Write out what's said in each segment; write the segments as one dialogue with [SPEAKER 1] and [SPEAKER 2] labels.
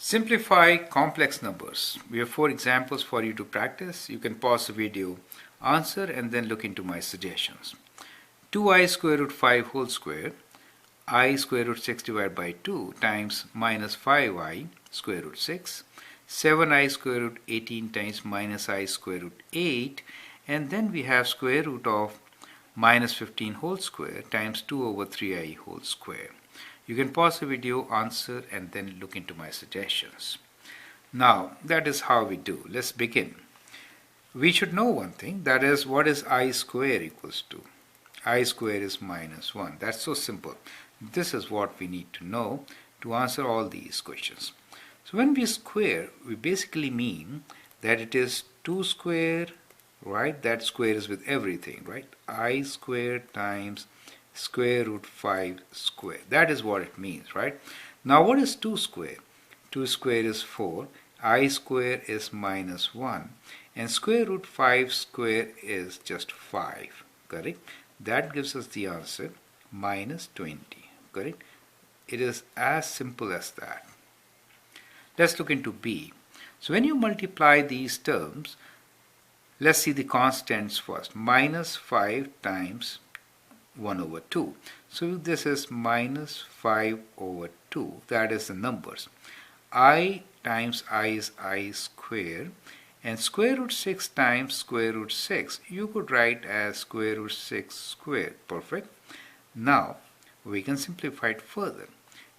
[SPEAKER 1] Simplify complex numbers. We have 4 examples for you to practice. You can pause the video, answer, and then look into my suggestions. 2i square root 5 whole square, I square root 6 divided by 2 times minus 5i square root 6, 7i square root 18 times minus I square root 8, and then we have square root of minus 15 whole square times 2 over 3i whole square. You can pause the video, answer, and then look into my suggestions. Now, that is how we do. Let's begin. We should know one thing, that is, what is I square equals to? I square is minus 1. That's so simple. This is what we need to know to answer all these questions. So when we square, we basically mean that it is 2 square, right? That square is with everything, right? I square times square root 5 square. That is what it means, right? Now what is 2 square? 2 square is 4, I square is minus 1, and square root 5 square is just 5, correct? That gives us the answer minus 20, correct? It is as simple as that. Let's look into B. So when you multiply these terms, let's see the constants first. Minus 5 times 1 over 2. So this is minus 5 over 2. That is the numbers. I times I is I square, and square root 6 times square root 6 you could write as square root 6 squared. Perfect. Now we can simplify it further.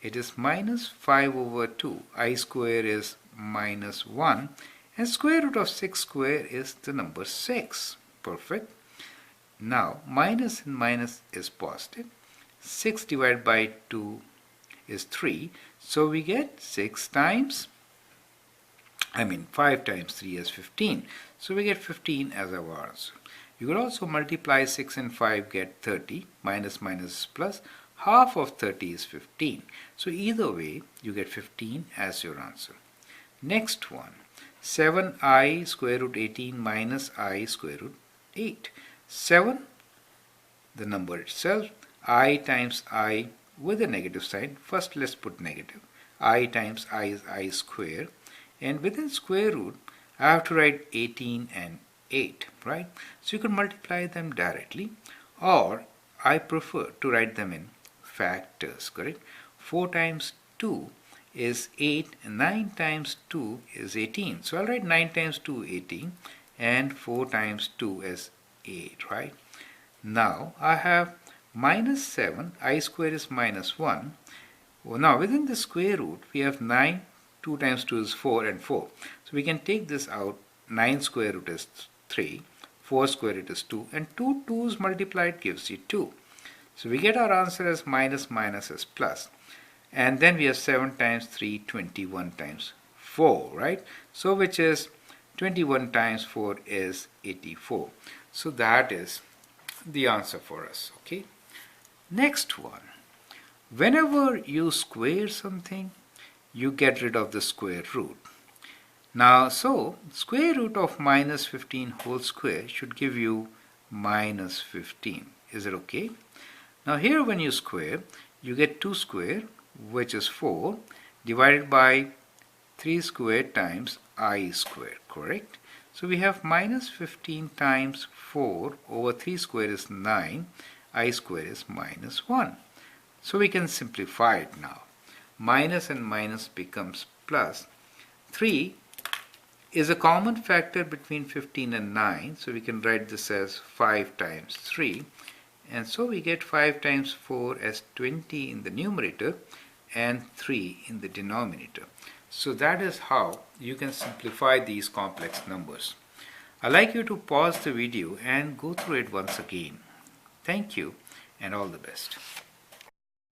[SPEAKER 1] It is minus 5 over 2. I square is minus 1, and square root of 6 square is the number 6. Perfect. Now minus and minus is positive. 6 divided by 2 is 3. So we get 5 times 3 is 15. So we get 15 as our answer. You could also multiply 6 and 5, get 30. Minus minus is plus. Half of 30 is 15. So either way you get 15 as your answer. Next one. 7i square root 18 minus I square root 8. 7, the number itself, I times I with a negative sign. First let's put negative. I times I is I square, and within square root I have to write 18 and 8, right? So you can multiply them directly, or I prefer to write them in factors, correct? 4 times 2 is 8, and 9 times 2 is 18. So I'll write 9 times 2 18, and 4 times 2 is 8, right? Now I have minus 7, I square is minus 1. Well, now within the square root we have 9, 2 times 2 is 4, and 4. So we can take this out. 9 square root is 3, 4 square root is 2, and 2 2's multiplied gives you 2. So we get our answer as minus minus is plus. And then we have 7 times 3, 21 times 4, right? So which is 21 times 4 is 84. So that is the answer for us, okay? Next one. Whenever you square something, you get rid of the square root. Now, so square root of minus 15 whole square should give you minus 15. Is it okay? Now here when you square, you get 2 square, which is 4, divided by 3 square times I square, correct? So we have minus 15 times 4 over 3 square is 9, I square is minus 1. So we can simplify it now. Minus and minus becomes plus. 3 is a common factor between 15 and 9, so we can write this as 5 times 3. And so we get 5 times 4 as 20 in the numerator and 3 in the denominator. So that is how you can simplify these complex numbers. I'd like you to pause the video and go through it once again. Thank you and all the best.